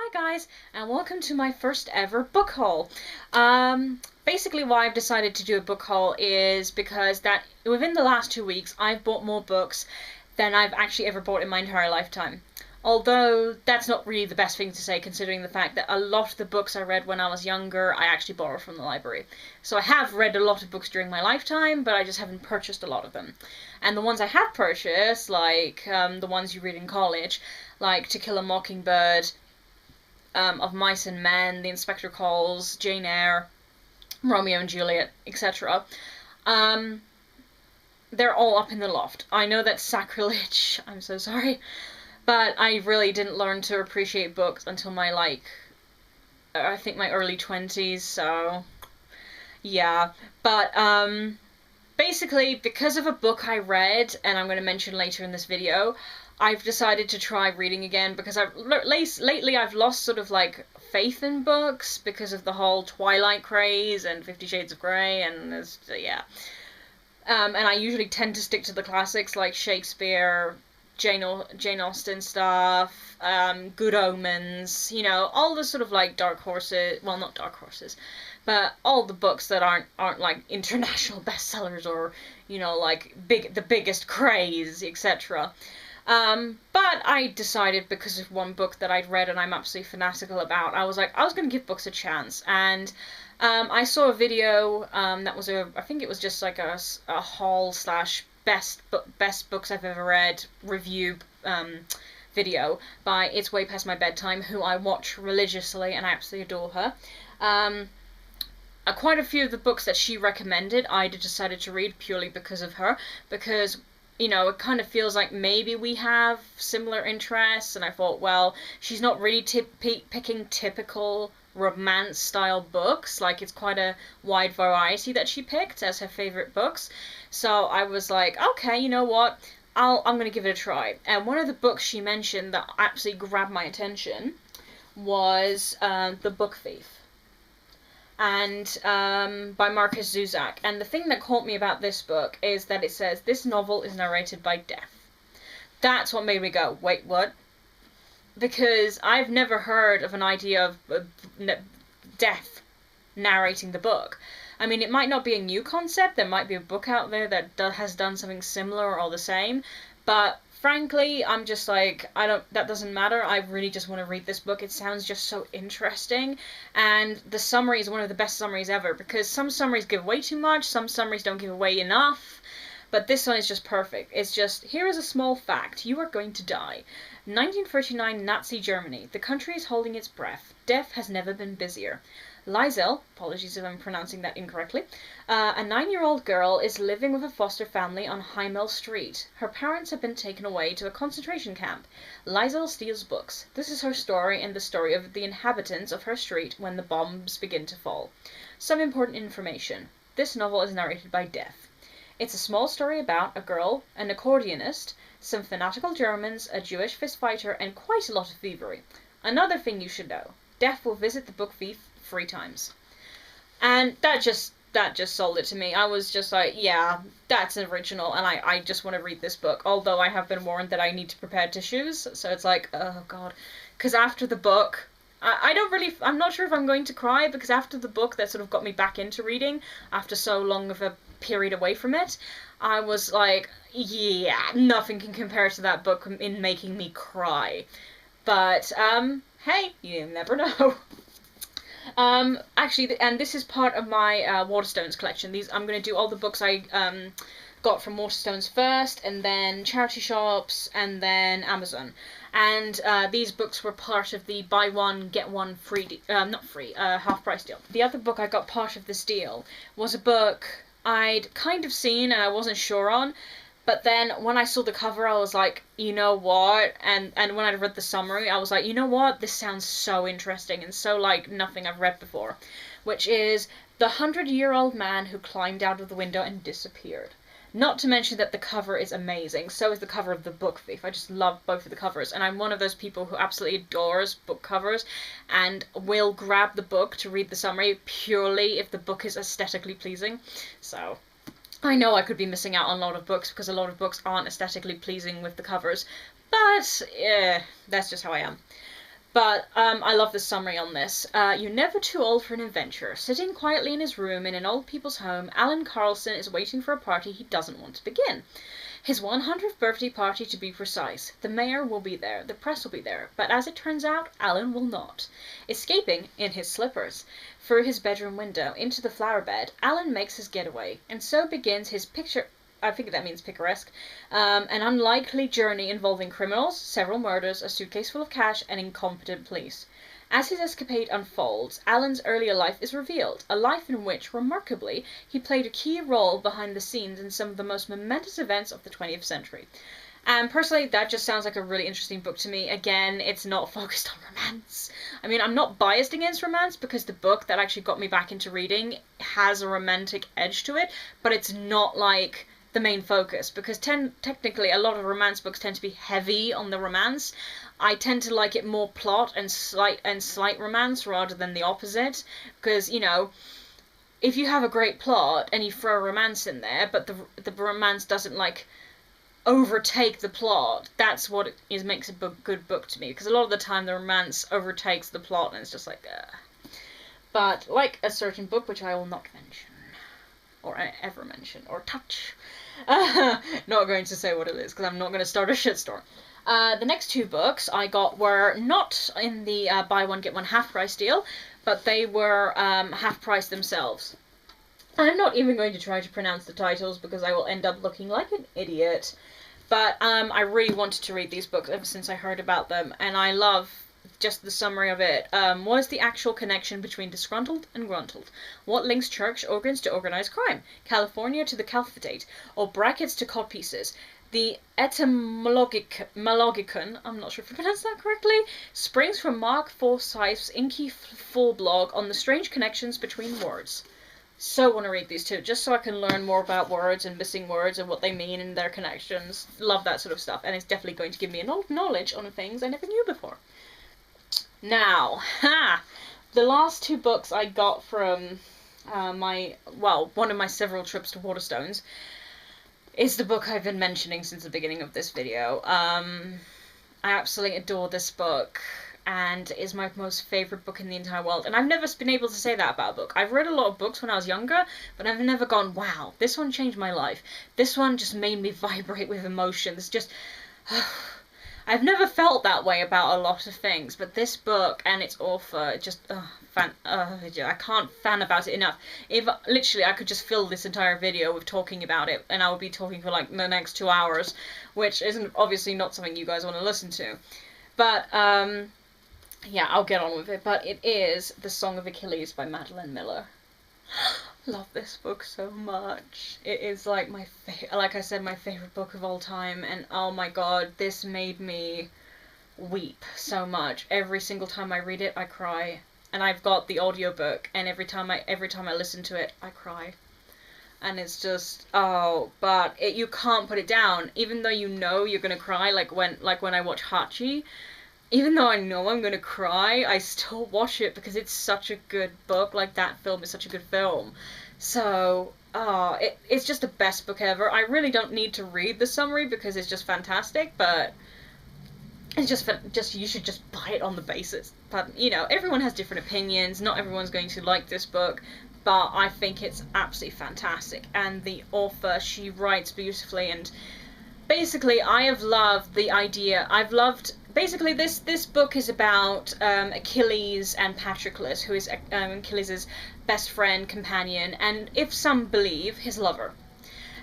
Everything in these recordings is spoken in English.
Hi guys, and welcome to my first ever book haul. Basically why I've decided to do a book haul is because that within the last 2 weeks I've bought more books than I've actually ever bought in my entire lifetime. Although that's not really the best thing to say considering the fact that a lot of the books I read when I was younger I actually borrowed from the library. So I have read a lot of books during my lifetime, but I just haven't purchased a lot of them. And the ones I have purchased, like the ones you read in college, like To Kill a Mockingbird, of Mice and Men, The Inspector Calls, Jane Eyre, Romeo and Juliet, etc. They're all up in the loft. I know that's sacrilege, I'm so sorry, but I really didn't learn to appreciate books until my, I think my early 20s, so yeah. But, basically, because of a book I read, and I'm going to mention later in this video, I've decided to try reading again because lately I've lost sort of like faith in books because of the whole Twilight craze and 50 Shades of Grey and yeah. And I usually tend to stick to the classics like Shakespeare, Jane Austen stuff, Good Omens, you know, all the sort of like dark horses, well, not dark horses, but all the books that aren't like international bestsellers or, you know, like the biggest craze, etc. But I decided because of one book that I'd read and I'm absolutely fanatical about, I was like, I was going to give books a chance. And I saw a video that was I think it was just like a haul slash best books I've ever read review video by It's Way Past My Bedtime, who I watch religiously and I absolutely adore her. Quite a few of the books that she recommended I decided to read purely because of her, because you know, it kind of feels like maybe we have similar interests, and I thought, well, she's not really picking typical romance-style books, like, it's quite a wide variety that she picked as her favourite books, so I was like, okay, you know what, I'm gonna give it a try. And one of the books she mentioned that absolutely grabbed my attention was The Book Thief, and by Marcus Zusak. And the thing that caught me about this book is that it says, this novel is narrated by death. That's what made me go, wait, what? Because I've never heard of an idea of death narrating the book. I mean, it might not be a new concept, there might be a book out there that has done something similar or the same, but frankly, I'm just like, that doesn't matter, I really just want to read this book. It sounds just so interesting, and the summary is one of the best summaries ever, because some summaries give away too much, some summaries don't give away enough, but this one is just perfect. It's just, here is a small fact, you are going to die. 1939 Nazi Germany, the country is holding its breath. Death has never been busier. Liesel, apologies if I'm pronouncing that incorrectly, a 9-year-old girl is living with a foster family on Heimel Street. Her parents have been taken away to a concentration camp. Liesel steals books. This is her story and the story of the inhabitants of her street when the bombs begin to fall. Some important information. This novel is narrated by death. It's a small story about a girl, an accordionist, some fanatical Germans, a Jewish fistfighter, and quite a lot of thievery. Another thing you should know. Death will visit the book thief 3 times. And that just sold it to me. I was just like, yeah, that's original, and I just want to read this book, although I have been warned that I need to prepare tissues, so it's like, oh god. Because after the book, I'm not sure if I'm going to cry, because after the book that sort of got me back into reading, after so long of a period away from it, I was like, yeah, nothing can compare to that book in making me cry. But, hey, you never know. Actually, and this is part of my Waterstones collection. I'm going to do all the books I got from Waterstones first, and then charity shops, and then Amazon. And these books were part of the buy one, get one free, half price deal. The other book I got part of this deal was a book I'd kind of seen and I wasn't sure on, but then when I saw the cover I was like, you know what, and when I read the summary I was like, you know what, this sounds so interesting and so like nothing I've read before, which is The 100-Year-Old Man Who Climbed Out of the Window and Disappeared. Not to mention that the cover is amazing, so is the cover of The Book Thief. I just love both of the covers, and I'm one of those people who absolutely adores book covers, and will grab the book to read the summary purely if the book is aesthetically pleasing. So, I know I could be missing out on a lot of books, because a lot of books aren't aesthetically pleasing with the covers, but, yeah, that's just how I am. But I love the summary on this. You're never too old for an adventure. Sitting quietly in his room in an old people's home, Alan Carlson is waiting for a party he doesn't want to begin. His 100th birthday party, to be precise. The mayor will be there, the press will be there, but as it turns out, Alan will not. Escaping, in his slippers, through his bedroom window into the flower bed, Alan makes his getaway, and so begins his I think that means picaresque, an unlikely journey involving criminals, several murders, a suitcase full of cash, and incompetent police. As his escapade unfolds, Alan's earlier life is revealed, a life in which, remarkably, he played a key role behind the scenes in some of the most momentous events of the 20th century. And personally, that just sounds like a really interesting book to me. Again, it's not focused on romance. I mean, I'm not biased against romance because the book that actually got me back into reading has a romantic edge to it, but it's not like the main focus, because technically a lot of romance books tend to be heavy on the romance. I tend to like it more plot and slight romance rather than the opposite, because, you know, if you have a great plot and you throw romance in there, but the romance doesn't, like, overtake the plot, that's what makes a good book to me, because a lot of the time the romance overtakes the plot and it's just like, But, like a certain book, which I will not mention, or ever mention, or touch, not going to say what it is, because I'm not going to start a shitstorm. The next two books I got were not in the buy one get one half price deal, but they were half price themselves. I'm not even going to try to pronounce the titles because I will end up looking like an idiot. But I really wanted to read these books ever since I heard about them, and I love just the summary of it. What is the actual connection between disgruntled and gruntled? What links church organs to organized crime? California to the Caliphate, or brackets to codpieces? The etymologicon, I'm not sure if I pronounced that correctly, springs from Mark Forsyth's inky full blog on the strange connections between words. So want to read these two, just so I can learn more about words and missing words and what they mean and their connections. Love that sort of stuff, and it's definitely going to give me a knowledge on things I never knew before. Now, the last two books I got from one of my several trips to Waterstones is the book I've been mentioning since the beginning of this video. I absolutely adore this book, and is my most favourite book in the entire world. And I've never been able to say that about a book. I've read a lot of books when I was younger, but I've never gone, wow, this one changed my life. This one just made me vibrate with emotion. It's just... I've never felt that way about a lot of things, but this book and its author just I can't fan about it enough. If literally I could just fill this entire video with talking about it, and I would be talking for like the next 2 hours, which isn't obviously not something you guys want to listen to. But yeah, I'll get on with it. But it is The Song of Achilles by Madeline Miller. Love this book so much. It is like like I said, my favorite book of all time, and oh my god, this made me weep so much. Every single time I read it, I cry. And I've got the audiobook, and every time I listen to it, I cry. And it's just, oh, but you can't put it down, even though you know you're gonna cry. Like when I watch Hachi, even though I know I'm gonna cry, I still watch it because it's such a good book. Like, that film is such a good film. So, it's just the best book ever. I really don't need to read the summary because it's just fantastic, but it's just you should just buy it on the basis. But, you know, everyone has different opinions. Not everyone's going to like this book, but I think it's absolutely fantastic. And the author, she writes beautifully, and basically, I have loved the idea. Basically, this book is about Achilles and Patroclus, who is Achilles' best friend, companion, and if some believe, his lover.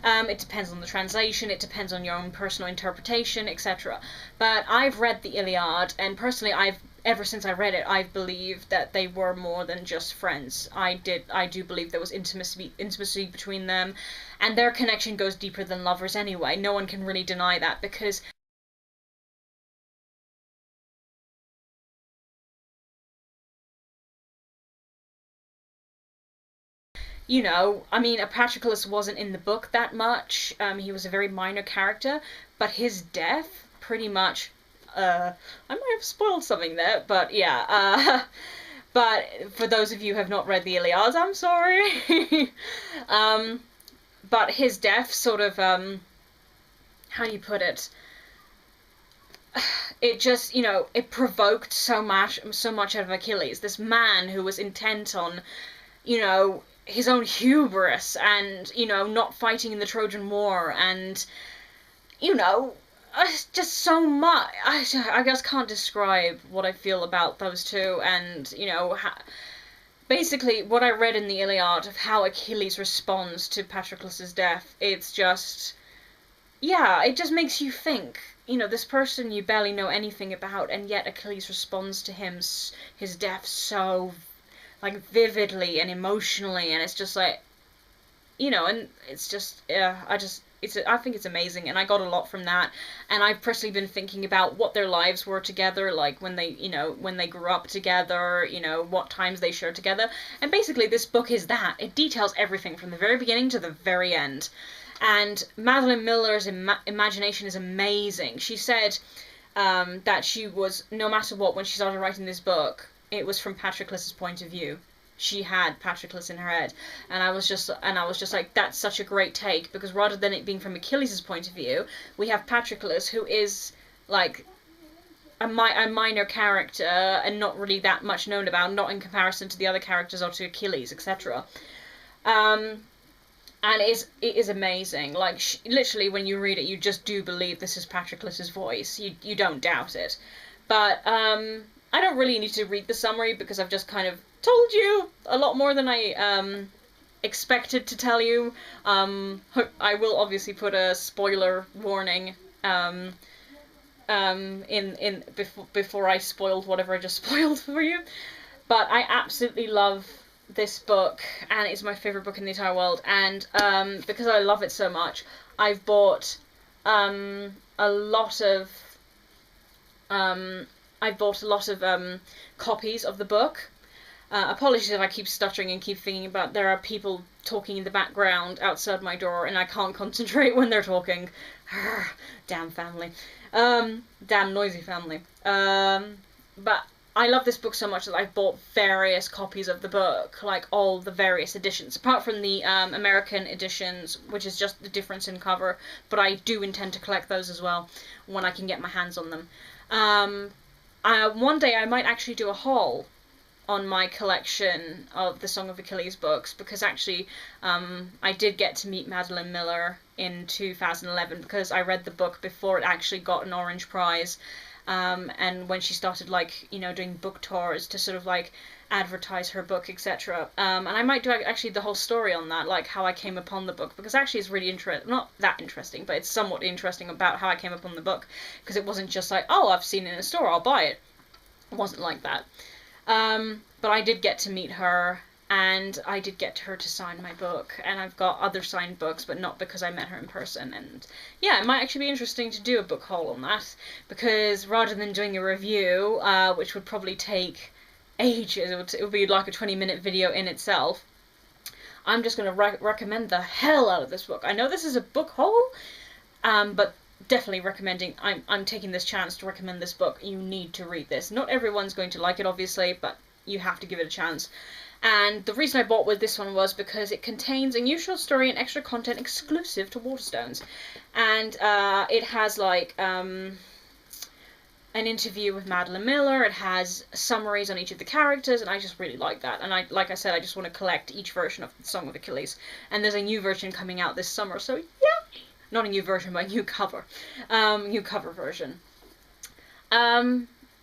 It depends on the translation, it depends on your own personal interpretation, etc. But I've read the Iliad, and personally, ever since I read it, I've believed that they were more than just friends. I do believe there was intimacy between them, and their connection goes deeper than lovers anyway. No one can really deny that, because you know, I mean, Patroclus wasn't in the book that much. He was a very minor character, but his death pretty much, I might have spoiled something there, but yeah, but for those of you who have not read the Iliad, I'm sorry. But his death sort of, how do you put it? it just, you know, it provoked so much out of Achilles, this man who was intent on, you know, his own hubris and, you know, not fighting in the Trojan War and, you know, just so much. I just can't describe what I feel about those two, and, you know, basically what I read in the Iliad of how Achilles responds to Patroclus' death, it's just, yeah, it just makes you think, you know, this person you barely know anything about, and yet Achilles responds to his death so, like, vividly and emotionally, and it's just like, you know, and it's just, yeah, I think it's amazing, and I got a lot from that, and I've personally been thinking about what their lives were together, like when they, you know, when they grew up together, you know, what times they shared together, and basically this book is that. It details everything from the very beginning to the very end. And Madeline Miller's imagination is amazing. She said that she was, no matter what, when she started writing this book, it was from Patroclus' point of view. She had Patroclus in her head, and I was just like, that's such a great take, because rather than it being from Achilles' point of view, we have Patroclus, who is like a minor character and not really that much known about, not in comparison to the other characters or to Achilles, etc. And it is amazing. Like, literally, when you read it, you just do believe this is Patroclus' voice. You don't doubt it. But I don't really need to read the summary, because I've just kind of told you a lot more than I expected to tell you. I will obviously put a spoiler warning in before I spoiled whatever I just spoiled for you. But I absolutely love this book, and it's my favorite book in the entire world. And because I love it so much, I've bought a lot of copies of the book. Apologies if I keep stuttering and keep thinking about, there are people talking in the background outside my door, and I can't concentrate when they're talking. Damn family. Damn noisy family. But I love this book so much that I've bought various copies of the book, like all the various editions, apart from the American editions, which is just the difference in cover, but I do intend to collect those as well when I can get my hands on them. One day I might actually do a haul on my collection of the Song of Achilles books, because actually I did get to meet Madeline Miller in 2011, because I read the book before it actually got an Orange Prize, and when she started, like, you know, doing book tours to sort of like advertise her book, etc. And I might do actually the whole story on that, like how I came upon the book, because actually it's really not that interesting, but it's somewhat interesting about how I came upon the book, because it wasn't just like, oh, I've seen it in a store, I'll buy it. It wasn't like that. But I did get to meet her, and I did get her to sign my book, and I've got other signed books, but not because I met her in person. And yeah, it might actually be interesting to do a book haul on that, because rather than doing a review, which would probably take ages, it would be like a 20-minute video in itself, I'm just going to recommend the hell out of this book. I know this is a book haul, but definitely recommending, I'm taking this chance to recommend this book. You need to read this. Not everyone's going to like it, obviously, but you have to give it a chance. And the reason I bought with this one was because it contains a new short story and extra content exclusive to Waterstones. And it has, like, an interview with Madeline Miller, it has summaries on each of the characters, and I just really like that. And like I said, I just want to collect each version of the Song of Achilles. And there's a new version coming out this summer, so yeah! Not a new version, but a new cover. New cover version.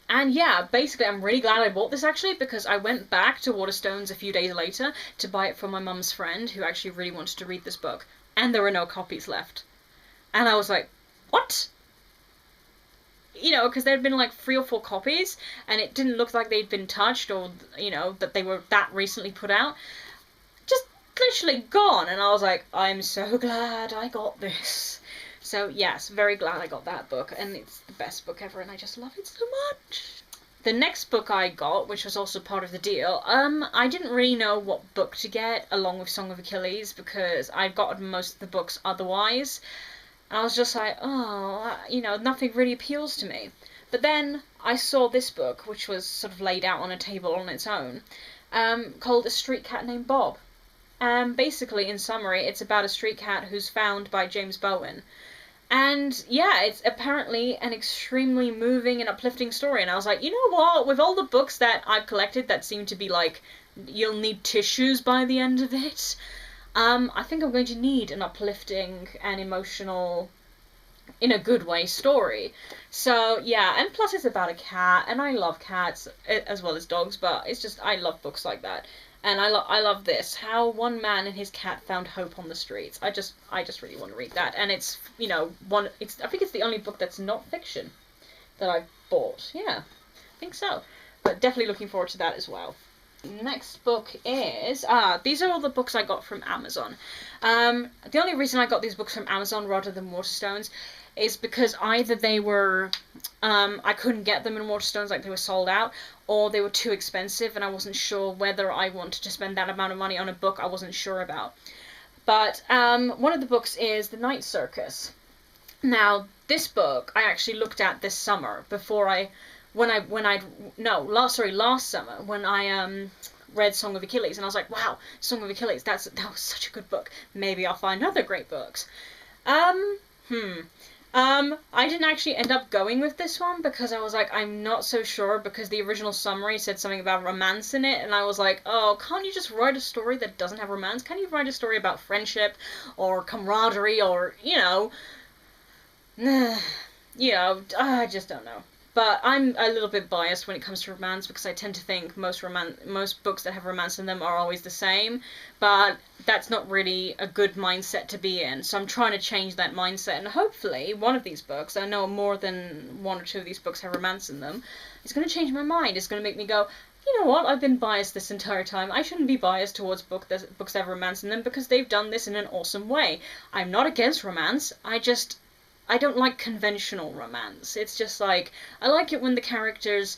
And yeah, basically I'm really glad I bought this, actually, because I went back to Waterstones a few days later to buy it for my mum's friend, who actually really wanted to read this book. And there were no copies left. And I was like, what? You know, because there had been like 3 or 4 copies, and it didn't look like they'd been touched, or, you know, that they were that recently put out. Just literally gone. And I was like, I'm so glad I got this. So yes, very glad I got that book, and it's the best book ever, and I just love it so much. The next book I got, which was also part of the deal, I didn't really know what book to get along with Song of Achilles, because I'd gotten most of the books otherwise. And I was just like, oh, you know, nothing really appeals to me. But then I saw this book, which was sort of laid out on a table on its own, called A Street Cat Named Bob. Basically, in summary, it's about a street cat who's found by James Bowen. And yeah, it's apparently an extremely moving and uplifting story. And I was like, you know what? With all the books that I've collected that seem to be like, you'll need tissues by the end of it, I think I'm going to need an uplifting and emotional, in a good way, story. So yeah, and plus it's about a cat, and I love cats as well as dogs, but it's just, I love books like that. And I love this, how one man and his cat found hope on the streets. I just really want to read that. And it's, you know, I think it's the only book that's not fiction that I've bought. Yeah, I think so. But definitely looking forward to that as well. Next book is, these are all the books I got from Amazon. The only reason I got these books from Amazon rather than Waterstones is because either they were, I couldn't get them in Waterstones, like they were sold out, or they were too expensive and I wasn't sure whether I wanted to spend that amount of money on a book I wasn't sure about. But one of the books is The Night Circus. Now, this book I actually looked at this summer last summer when I read Song of Achilles, and I was like, wow, Song of Achilles, that was such a good book. Maybe I'll find other great books. I didn't actually end up going with this one because I was like, I'm not so sure, because the original summary said something about romance in it, and I was like, oh, can't you just write a story that doesn't have romance? Can you write a story about friendship or camaraderie or, I just don't know. But I'm a little bit biased when it comes to romance because I tend to think most books that have romance in them are always the same, but that's not really a good mindset to be in. So I'm trying to change that mindset, and hopefully one of these books, I know more than one or two of these books have romance in them, is going to change my mind. It's going to make me go, you know what, I've been biased this entire time. I shouldn't be biased towards books that have romance in them because they've done this in an awesome way. I'm not against romance, I don't like conventional romance. It's just like, I like it when the characters,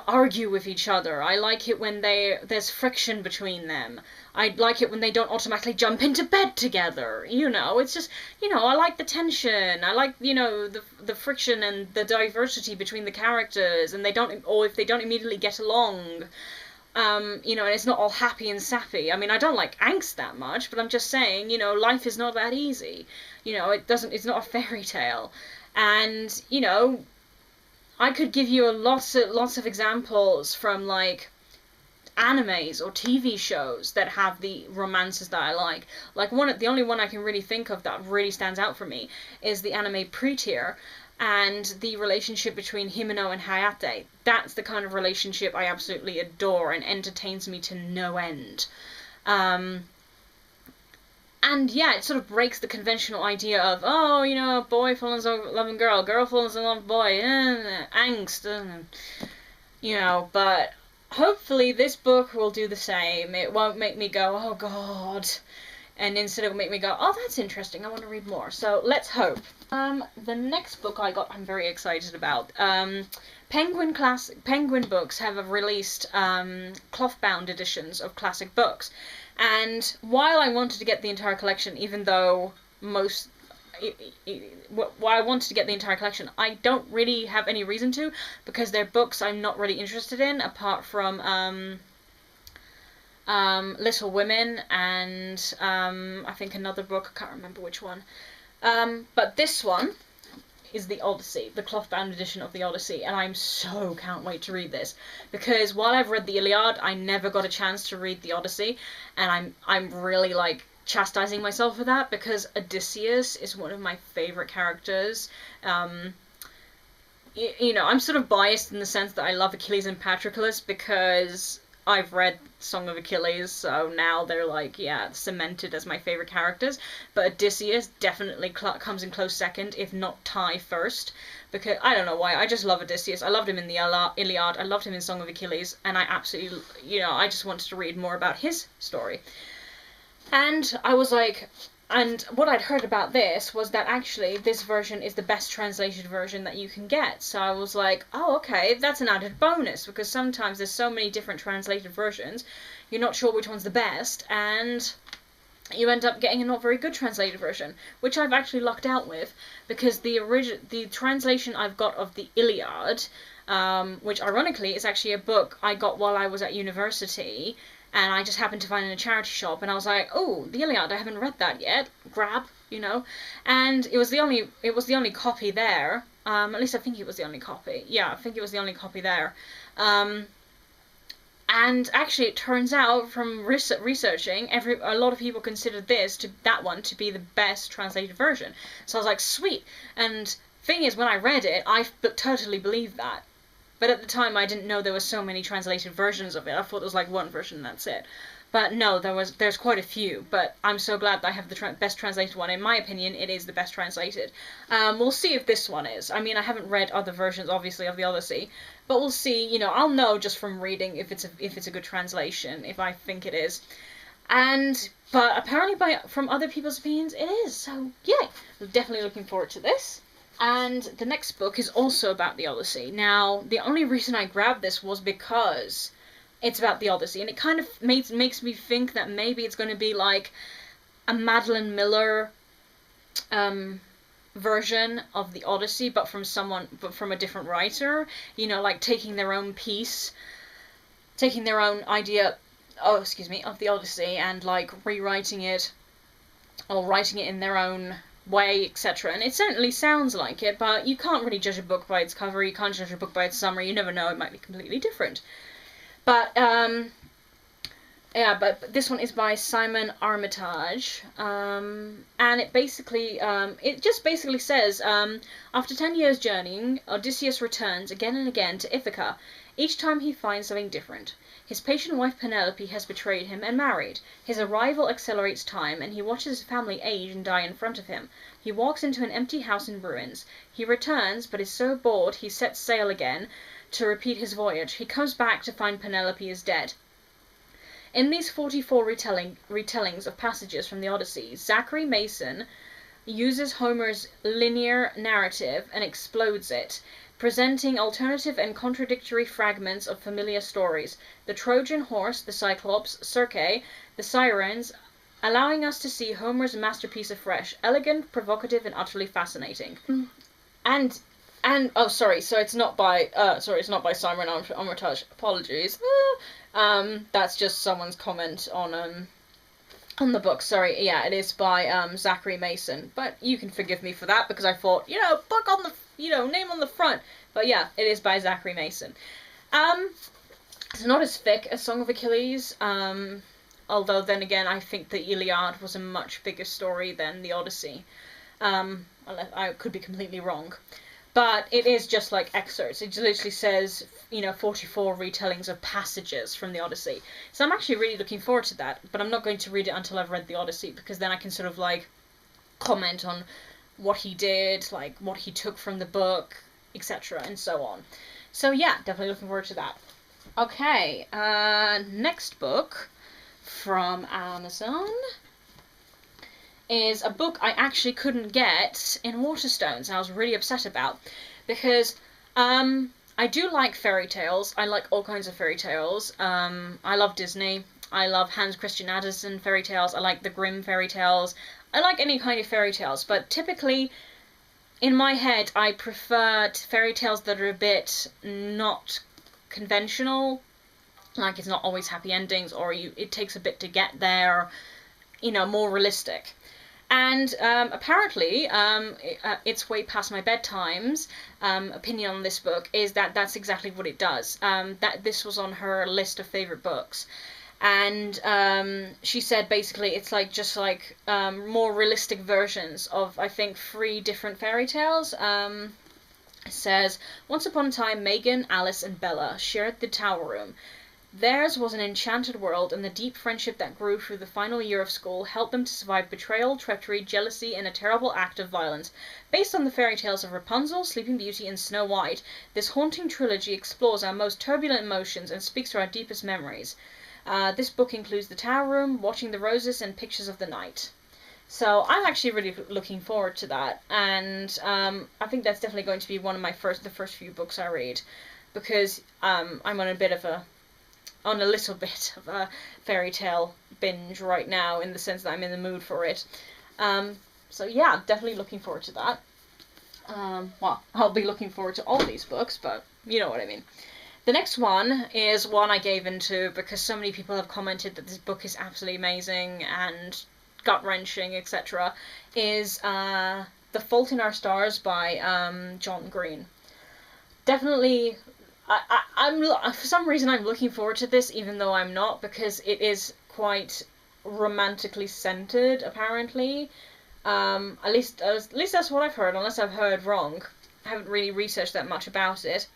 argue with each other. I like it when there's friction between them. I like it when they don't automatically jump into bed together. It's just, I like the tension. I like, the friction and the diversity between the characters, and if they don't immediately get along. And it's not all happy and sappy. I mean, I don't like angst that much, but I'm just saying, life is not that easy. It's not a fairy tale. And, I could give you lots of examples from, like, animes or TV shows that have the romances that I like. Like, the only one I can really think of that really stands out for me is the anime Pre-Tier, and the relationship between Himeno and Hayate. That's the kind of relationship I absolutely adore and entertains me to no end. And yeah, it sort of breaks the conventional idea of, boy falls in love with loving girl falls in love with boy, angst, but hopefully this book will do the same. It won't make me go, oh god, and instead it'll make me go, oh, that's interesting, I want to read more. So let's hope. The next book I got, I'm very excited about. Penguin Books have released cloth-bound editions of classic books, and while I wanted to get the entire collection, while I wanted to get the entire collection, I don't really have any reason to, because they're books I'm not really interested in, apart from Little Women and I think another book, I can't remember which one. But this one is the Odyssey, the cloth-bound edition of the Odyssey, and I'm so can't wait to read this, because while I've read the Iliad, I never got a chance to read the Odyssey, and I'm really, like, chastising myself for that, because Odysseus is one of my favourite characters. I'm sort of biased in the sense that I love Achilles and Patroclus because I've read Song of Achilles, so now they're like, yeah, cemented as my favourite characters. But Odysseus definitely comes in close second, if not tie first, because I don't know why, I just love Odysseus. I loved him in the Iliad, I loved him in Song of Achilles, and I absolutely, I just wanted to read more about his story. And I was like, and what I'd heard about this was that actually this version is the best translated version that you can get. So I was like, oh, okay, that's an added bonus, because sometimes there's so many different translated versions, you're not sure which one's the best, and you end up getting a not very good translated version, which I've actually lucked out with, because the translation I've got of the Iliad, which ironically is actually a book I got while I was at university, and I just happened to find it in a charity shop, and I was like, oh, the Iliad, I haven't read that yet. Grab, you know, and it was the only copy there. At least I think it was the only copy. Yeah, I think it was the only copy there. And actually, it turns out from researching, a lot of people considered that one to be the best translated version. So I was like, sweet. And thing is, when I read it, I totally believed that. But at the time, I didn't know there were so many translated versions of it. I thought there was like one version and that's it. But no, there's quite a few. But I'm so glad that I have the best translated one. In my opinion, it is the best translated. We'll see if this one is. I mean, I haven't read other versions, obviously, of the Odyssey, but we'll see. You know, I'll know just from reading if it's a good translation, if I think it is. But apparently, from other people's opinions, it is. So yay! I'm definitely looking forward to this. And the next book is also about the Odyssey. Now, the only reason I grabbed this was because it's about the Odyssey, and it kind of makes me think that maybe it's going to be like a Madeline Miller version of the Odyssey, but from a different writer. You know, like taking their own idea, of the Odyssey, and like rewriting it or writing it in their own way, etc. And it certainly sounds like it, but you can't really judge a book by its cover. You can't judge a book by its summary. You never know; it might be completely different. But but this one is by Simon Armitage, and it just basically says, after 10 years journeying, Odysseus returns again and again to Ithaca. Each time he finds something different. His patient wife Penelope has betrayed him and married. His arrival accelerates time, and he watches his family age and die in front of him. He walks into an empty house in ruins. He returns, but is so bored he sets sail again to repeat his voyage. He comes back to find Penelope is dead. In these 44 retellings of passages from the Odyssey, Zachary Mason uses Homer's linear narrative and explodes it, presenting alternative and contradictory fragments of familiar stories: the Trojan horse, the Cyclops, Circe, the Sirens, allowing us to see Homer's masterpiece afresh, elegant, provocative, and utterly fascinating. And oh, sorry. So it's not by Simon Armitage. Apologies. That's just someone's comment on the book. Sorry. Yeah, it is by Zachary Mason. But you can forgive me for that because I thought, book on the name on the front. But yeah, it is by Zachary Mason. It's not as thick as Song of Achilles. Although then again, I think the Iliad was a much bigger story than the Odyssey. I could be completely wrong. But it is just like excerpts. It literally says, 44 retellings of passages from the Odyssey. So I'm actually really looking forward to that. But I'm not going to read it until I've read the Odyssey, because then I can sort of like comment on what he did, like what he took from the book, etc. and so on. So yeah, definitely looking forward to that. Okay, next book from Amazon is a book I actually couldn't get in Waterstones, and I was really upset about, because I do like fairy tales. I like all kinds of fairy tales. I love Disney. I love Hans Christian Andersen fairy tales. I like the Grimm fairy tales. I like any kind of fairy tales, but typically, in my head, I prefer fairy tales that are a bit not conventional, like it's not always happy endings, or it takes a bit to get there, more realistic. And apparently, it's way past my bedtime's opinion on this book is that that's exactly what it does. That this was on her list of favourite books. And she said basically it's more realistic versions of, I think, 3 different fairy tales. It says, once upon a time, Megan, Alice, and Bella shared the tower room. Theirs was an enchanted world, and the deep friendship that grew through the final year of school helped them to survive betrayal, treachery, jealousy, and a terrible act of violence. Based on the fairy tales of Rapunzel, Sleeping Beauty, and Snow White, this haunting trilogy explores our most turbulent emotions and speaks to our deepest memories. This book includes the tower room, Watching the Roses, and Pictures of the Night. So I'm actually really looking forward to that, and I think that's definitely going to be one of the first few books I read, because I'm on a little bit of a fairy tale binge right now, in the sense that I'm in the mood for it. So yeah, definitely looking forward to that. Well, I'll be looking forward to all these books, but you know what I mean. The next one is one I gave into because so many people have commented that this book is absolutely amazing and gut-wrenching, etc., is The Fault in Our Stars by John Green. Definitely, I'm for some reason I'm looking forward to this, even though I'm not, because it is quite romantically centered, apparently. At least that's what I've heard, unless I've heard wrong. I haven't really researched that much about it.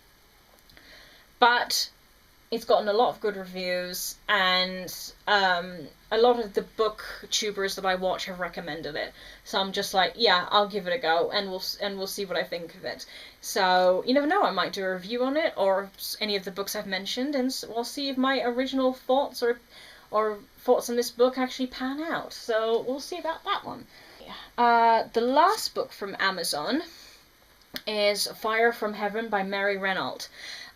But it's gotten a lot of good reviews, and a lot of the booktubers that I watch have recommended it. So I'm just like, yeah, I'll give it a go, and we'll see what I think of it. So you never know, I might do a review on it, or any of the books I've mentioned, and we'll see if my original thoughts or thoughts on this book actually pan out. So we'll see about that one. The last book from Amazon is Fire from Heaven by Mary Renault.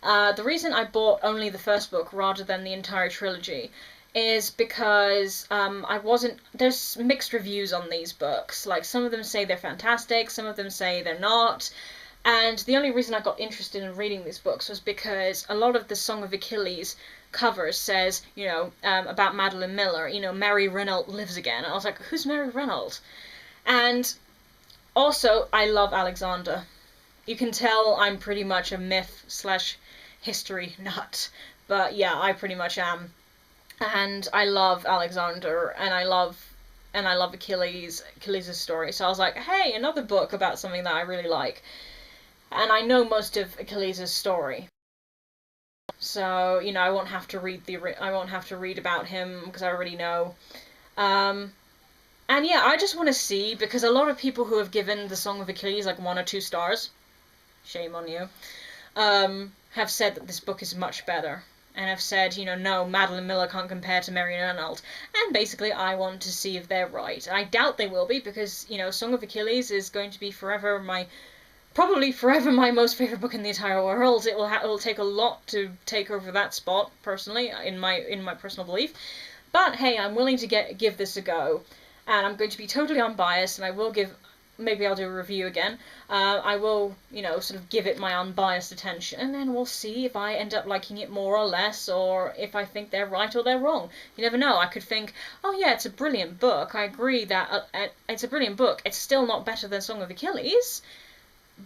The reason I bought only the first book rather than the entire trilogy is because there's mixed reviews on these books. Like, some of them say they're fantastic, some of them say they're not. And the only reason I got interested in reading these books was because a lot of the Song of Achilles covers says, about Madeline Miller, Mary Renault lives again. And I was like, who's Mary Renault? And also, I love Alexander. You can tell I'm pretty much a myth/history nut. But yeah, I pretty much am. And I love Alexander, and I love Achilles' story. So I was like, hey, another book about something that I really like. And I know most of Achilles' story. So, I won't have to read about him because I already know. And yeah, I just want to see, because a lot of people who have given the Song of Achilles like 1 or 2 stars, shame on you, have said that this book is much better. And have said, no, Madeline Miller can't compare to Mary Renault. And basically, I want to see if they're right. I doubt they will be, because, Song of Achilles is going to be probably forever my most favourite book in the entire world. It will take a lot to take over that spot, personally, in my personal belief. But hey, I'm willing to give this a go. And I'm going to be totally unbiased, and I will maybe I'll do a review again. I will, sort of give it my unbiased attention, and then we'll see if I end up liking it more or less, or if I think they're right or they're wrong. You never know. I could think, oh yeah, it's a brilliant book. I agree that it's a brilliant book. It's still not better than Song of Achilles,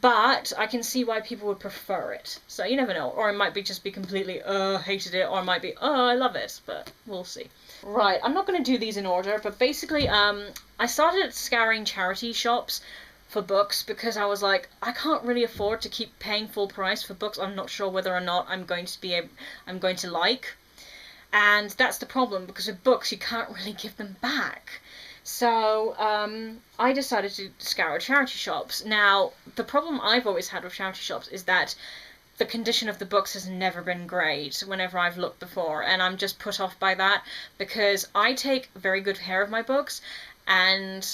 but I can see why people would prefer it. So you never know. Or it might just be completely, hated it, or it might be, I love it, but we'll see. Right, I'm not going to do these in order, but basically, I started scouring charity shops for books because I was like, I can't really afford to keep paying full price for books I'm not sure whether or not I'm going to like. And that's the problem, because with books you can't really give them back. So, I decided to scour charity shops. Now, the problem I've always had with charity shops is that the condition of the books has never been great whenever I've looked before, and I'm just put off by that, because I take very good care of my books, and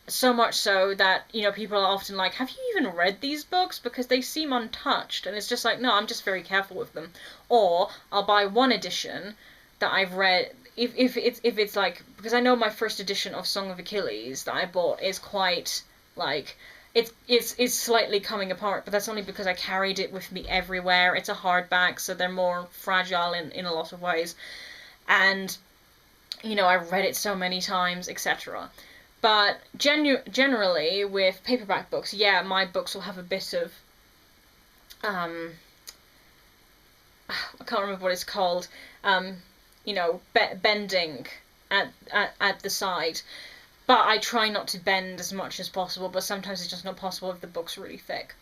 so much so that, people are often like, have you even read these books? Because they seem untouched, and it's just like, no, I'm just very careful with them. Or I'll buy one edition that I've read, if it's like, because I know my first edition of Song of Achilles that I bought is quite, like, it's slightly coming apart, but that's only because I carried it with me everywhere. It's a hardback, so they're more fragile in a lot of ways. And, I read it so many times, etc. But generally, with paperback books, yeah, my books will have a bit of, I can't remember what it's called, bending at the side. But I try not to bend as much as possible, but sometimes it's just not possible if the book's really thick.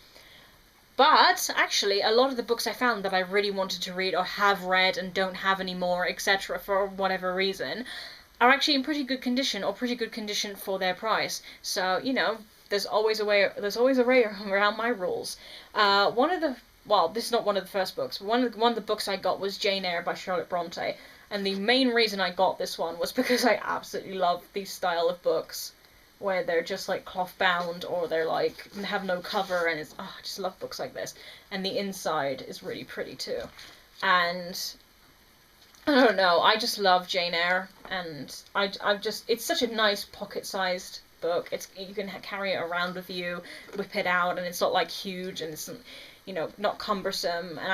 But, actually, a lot of the books I found that I really wanted to read or have read and don't have anymore, etc., for whatever reason, are actually in pretty good condition, or pretty good condition for their price. So, there's always a way around my rules. This is not one of the first books, but one of the books I got was Jane Eyre by Charlotte Bronte. And the main reason I got this one was because I absolutely love these style of books, where they're just like cloth bound, or they're like have no cover, and I just love books like this. And the inside is really pretty too. And I don't know, I just love Jane Eyre, and it's such a nice pocket-sized book. You can carry it around with you, whip it out, and it's not like huge, and it's, you know, not cumbersome. And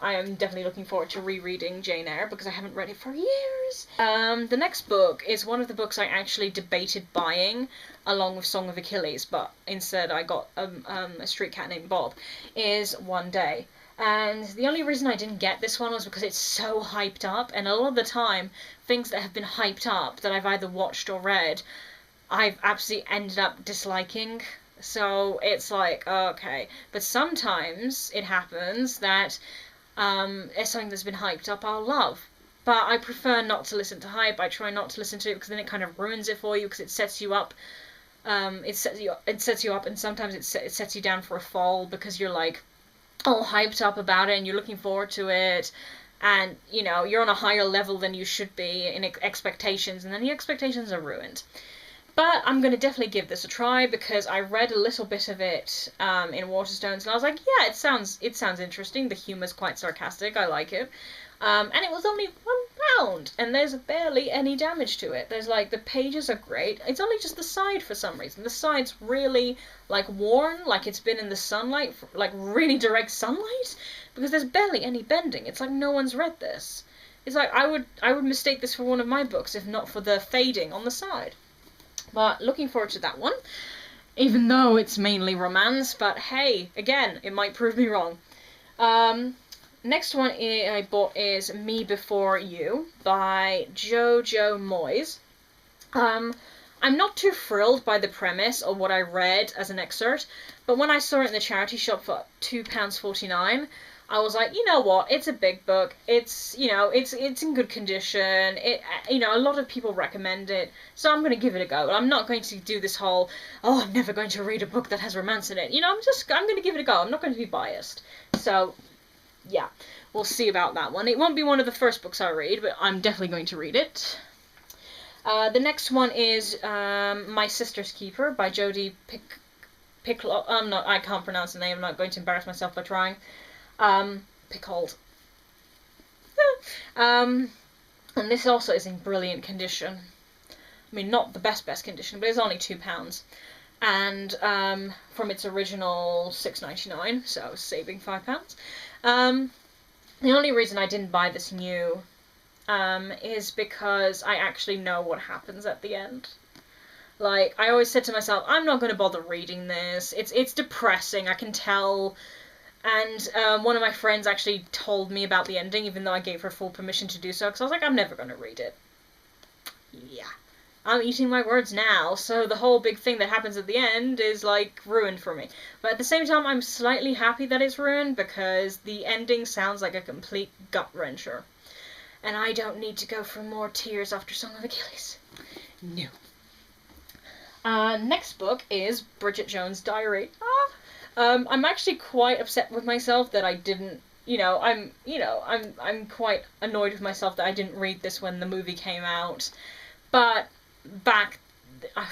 I am definitely looking forward to rereading Jane Eyre because I haven't read it for years. The next book is one of the books I actually debated buying along with Song of Achilles, but instead I got a street cat named Bob, is One Day. And the only reason I didn't get this one was because it's so hyped up, and a lot of the time, things that have been hyped up that I've either watched or read, I've absolutely ended up disliking. So it's like, okay. But sometimes it happens that it's something that's been hyped up I'll love. But I prefer not to listen to hype. I try not to listen to it because then it kind of ruins it for you because it sets you up. It sets you up, and sometimes it sets you down for a fall because you're like all hyped up about it and you're looking forward to it, and you know you're on a higher level than you should be in expectations, and then the expectations are ruined. But I'm going to definitely give this a try because I read a little bit of it in Waterstones, and I was like, yeah, it sounds interesting. The humor's quite sarcastic. I like it. And it was only £1, and there's barely any damage to it. There's like, the pages are great. It's only just the side for some reason. The side's really like worn, like it's been in the sunlight, like really direct sunlight, because there's barely any bending. It's like no one's read this. It's like I would mistake this for one of my books if not for the fading on the side. But looking forward to that one, even though it's mainly romance. But hey, again, it might prove me wrong. Next one I bought is Me Before You by Jojo Moyes. I'm not too thrilled by the premise or what I read as an excerpt, but when I saw it in the charity shop for £2.49, I was like, you know what, it's a big book, it's, you know, it's in good condition, you know, a lot of people recommend it, so I'm going to give it a go. I'm not going to do this whole, oh, I'm never going to read a book that has romance in it. You know, I'm going to give it a go. I'm not going to be biased. So yeah, we'll see about that one. It won't be one of the first books I read, but I'm definitely going to read it. The next one is My Sister's Keeper by Jodie Picoult. I can't pronounce the name. I'm not going to embarrass myself by trying. Picoult. And this also is in brilliant condition. I mean, not the best condition, but it's only £2. And from its original £6.99, so I was saving £5. The only reason I didn't buy this new is because I actually know what happens at the end. Like, I always said to myself, I'm not going to bother reading this. It's depressing, I can tell. And one of my friends actually told me about the ending, even though I gave her full permission to do so, because I was like, I'm never going to read it. Yeah. I'm eating my words now, so the whole big thing that happens at the end is, like, ruined for me. But at the same time, I'm slightly happy that it's ruined, because the ending sounds like a complete gut-wrencher. And I don't need to go through more tears after Song of Achilles. No. Next book is Bridget Jones' Diary. I'm actually quite upset with myself that I didn't, I'm quite annoyed with myself that I didn't read this when the movie came out. But that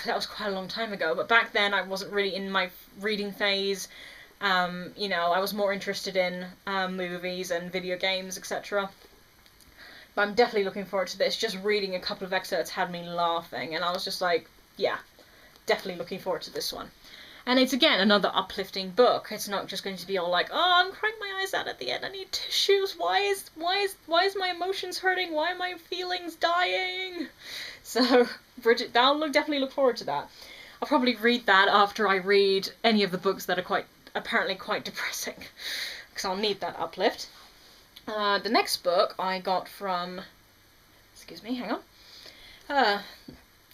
was quite a long time ago, but back then I wasn't really in my reading phase. I was more interested in movies and video games, etc. But I'm definitely looking forward to this. Just reading a couple of excerpts had me laughing, and I was just like, yeah, definitely looking forward to this one. And it's, again, another uplifting book. It's not just going to be all like, oh, I'm crying my eyes out at the end, I need tissues, why is my emotions hurting, why are my feelings dying? So, Bridget, definitely look forward to that. I'll probably read that after I read any of the books that are apparently quite depressing, because I'll need that uplift. The next book I got from,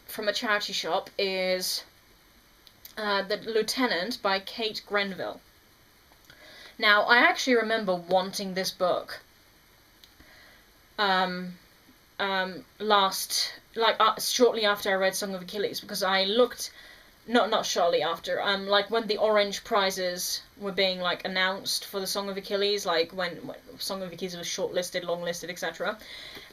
from a charity shop is The Lieutenant by Kate Grenville. Now, I actually remember wanting this book shortly after I read Song of Achilles, because I looked, not shortly after, like when the orange prizes were being like announced for the Song of Achilles, like when Song of Achilles was shortlisted, longlisted, etc.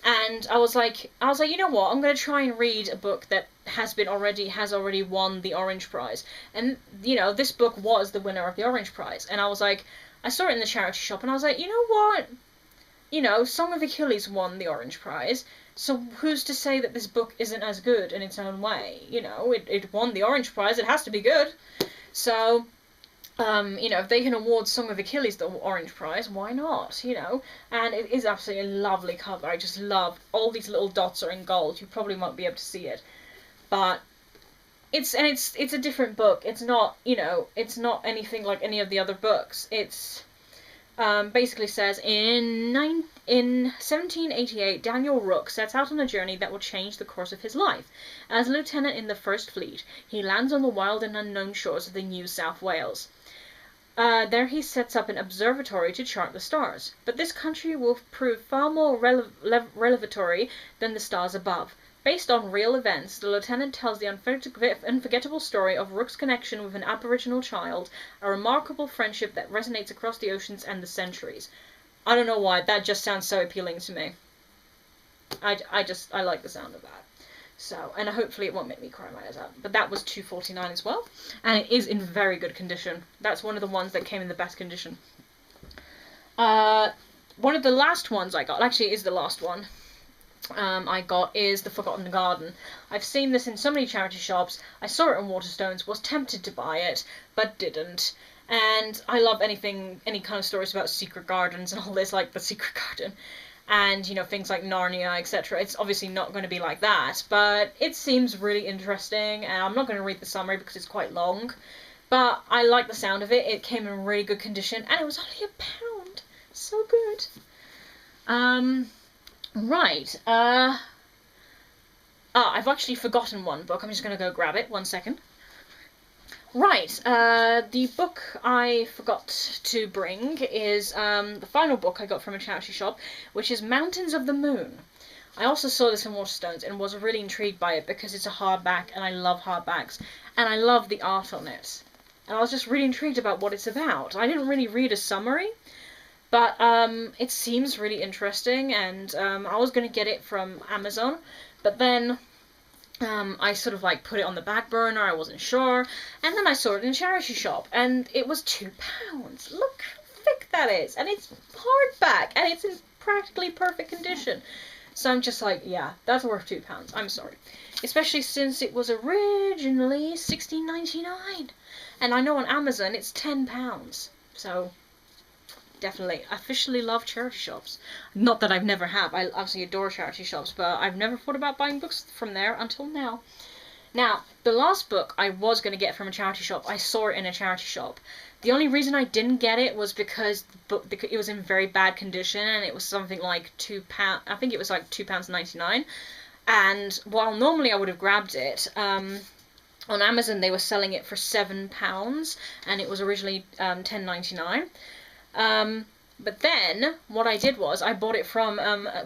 And I was like, you know what? I'm gonna try and read a book that has already won the orange prize. And this book was the winner of the orange prize. And I was like, I saw it in the charity shop, and I was like, you know what? Song of Achilles won the orange prize. So who's to say that this book isn't as good in its own way? You know, it won the Orange Prize, it has to be good. So, you know, if they can award Song of Achilles the Orange Prize, why not? You know, and it is absolutely a lovely cover. I just love all these little dots are in gold. You probably won't be able to see it, but it's a different book. It's not, you know, it's not anything like any of the other books. It's basically says in 1788, Daniel Rooke sets out on a journey that will change the course of his life. As a lieutenant in the First Fleet, he lands on the wild and unknown shores of the New South Wales. There he sets up an observatory to chart the stars, but this country will prove far more revelatory than the stars above. Based on real events, the lieutenant tells the unforgettable story of Rooke's connection with an Aboriginal child, a remarkable friendship that resonates across the oceans and the centuries. I don't know why, that just sounds so appealing to me. I like the sound of that. So, and hopefully it won't make me cry my eyes out. But that was $2.49 as well, and it is in very good condition. That's one of the ones that came in the best condition. One of the last ones I got, actually it is the last one, I got is The Forgotten Garden. I've seen this in so many charity shops. I saw it in Waterstones, was tempted to buy it, but didn't. And I love any kind of stories about secret gardens and all this, like The Secret Garden. And, you know, things like Narnia, etc. It's obviously not going to be like that, but it seems really interesting, and I'm not going to read the summary because it's quite long. But I like the sound of it. It came in really good condition, and it was only £1. So good. Right, I've actually forgotten one book. I'm just going to go grab it. 1 second. Right, the book I forgot to bring is the final book I got from a charity shop, which is Mountains of the Moon. I also saw this in Waterstones and was really intrigued by it because it's a hardback, and I love hardbacks, and I love the art on it. And I was just really intrigued about what it's about. I didn't really read a summary, but it seems really interesting, and I was going to get it from Amazon, but then I sort of like put it on the back burner, I wasn't sure, and then I saw it in a charity shop, and it was £2. Look how thick that is, and it's hardback, and it's in practically perfect condition. So I'm just like, yeah, that's worth £2, I'm sorry. Especially since it was originally $16.99, and I know on Amazon it's £10, so definitely. I officially love charity shops. Not that I've never have. I absolutely adore charity shops, but I've never thought about buying books from there until now. Now, the last book I was going to get from a charity shop, I saw it in a charity shop. The only reason I didn't get it was because it was in very bad condition, and it was something like £2. I think it was like £2.99. And while normally I would have grabbed it, on Amazon they were selling it for £7, and it was originally £10.99. But then, what I did was, I bought it from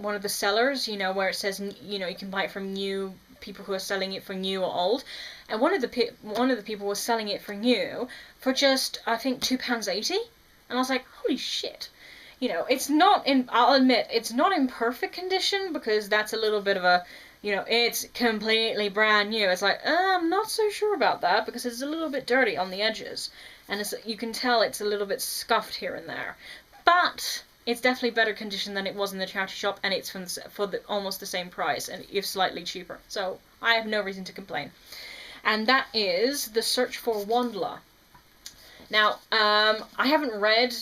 one of the sellers, you know, where it says, you know, you can buy it from new people who are selling it for new or old, and one of the people was selling it for new for just, I think, £2.80, and I was like, holy shit. You know, it's not in, I'll admit, it's not in perfect condition, because that's a little bit of a, you know, it's completely brand new. It's like, I'm not so sure about that, because it's a little bit dirty on the edges. And you can tell it's a little bit scuffed here and there. But it's definitely better condition than it was in the charity shop, and it's for almost the same price, and if slightly cheaper. So I have no reason to complain. And that is The Search for Wandla. Now, I haven't read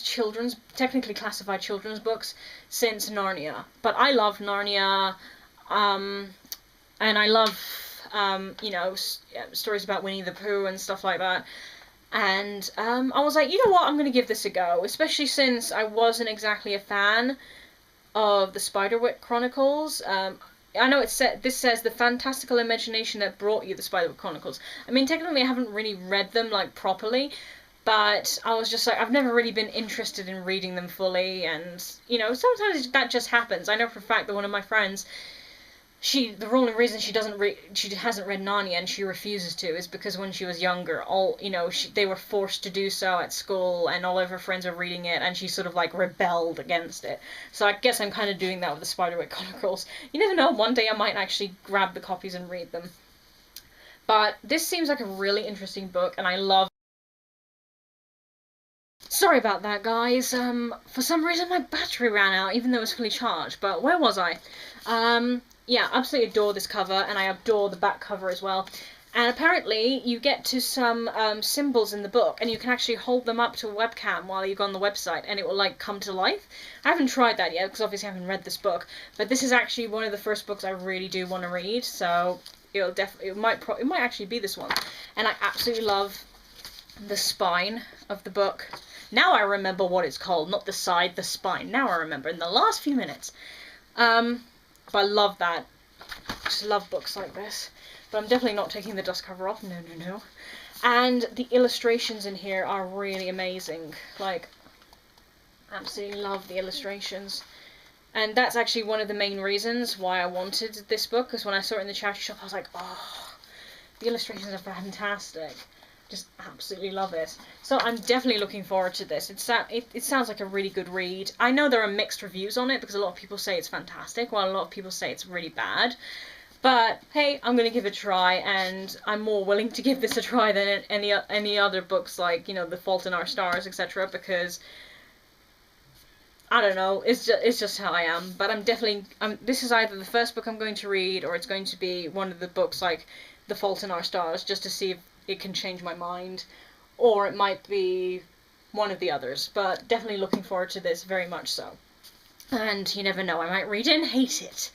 technically classified children's books since Narnia, but I love Narnia, and I love, you know, stories about Winnie the Pooh and stuff like that. And I was like, you know what, I'm going to give this a go, especially since I wasn't exactly a fan of the Spiderwick Chronicles. I know this says the fantastical imagination that brought you the Spiderwick Chronicles. I mean, technically I haven't really read them, like, properly, but I was just like, I've never really been interested in reading them fully, and, you know, sometimes that just happens. I know for a fact that one of my friends, the only reason she hasn't read Narnia, and she refuses to, is because when she was younger, they were forced to do so at school, and all of her friends were reading it, and she sort of like rebelled against it. So I guess I'm kind of doing that with the Spiderwick Chronicles. You never know, one day I might actually grab the copies and read them. But this seems like a really interesting book, and I love. Sorry about that, guys. For some reason my battery ran out, even though it was fully charged. But where was I? yeah, absolutely adore this cover, and I adore the back cover as well. And apparently you get to some symbols in the book, and you can actually hold them up to a webcam while you go on the website, and it will like come to life. I haven't tried that yet, because obviously I haven't read this book, but this is actually one of the first books I really do want to read, so it might actually be this one. And I absolutely love the spine of the book. Now I remember what it's called, not the side, the spine. Now I remember in the last few minutes. But I love that. Just love books like this. But I'm definitely not taking the dust cover off. No, no, no. And the illustrations in here are really amazing. Like, absolutely love the illustrations. And that's actually one of the main reasons why I wanted this book, because when I saw it in the charity shop, I was like, oh, the illustrations are fantastic. Just absolutely love it. So I'm definitely looking forward to this. It sounds like a really good read. I know there are mixed reviews on it, because a lot of people say it's fantastic, while a lot of people say it's really bad. But hey, I'm gonna give it a try, and I'm more willing to give this a try than any other books, like, you know, The Fault in Our Stars, etc. Because I don't know, it's just how I am. But this is either the first book I'm going to read, or it's going to be one of the books like The Fault in Our Stars, just to see if it can change my mind, or it might be one of the others. But definitely looking forward to this, very much so. And you never know, I might read it and hate it.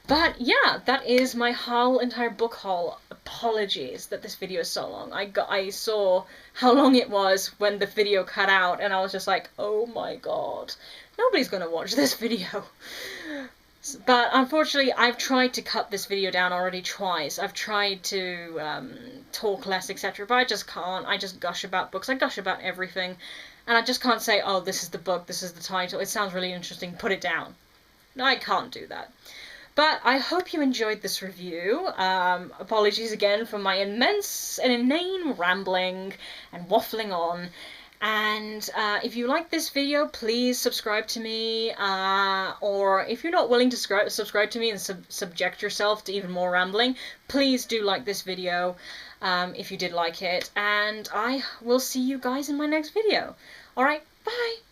But yeah, that is my whole entire book haul. Apologies that this video is so long. I saw how long it was when the video cut out, and I was just like, oh my god, nobody's gonna watch this video. But unfortunately, I've tried to cut this video down already twice. I've tried to talk less, etc. But I just can't. I just gush about books. I gush about everything. And I just can't say, oh, this is the book, this is the title, it sounds really interesting, put it down. No, I can't do that. But I hope you enjoyed this review. Apologies again for my immense and inane rambling and waffling on. And if you like this video, please subscribe to me. Or if you're not willing to subscribe to me and subject yourself to even more rambling, please do like this video if you did like it. And I will see you guys in my next video. Alright, bye!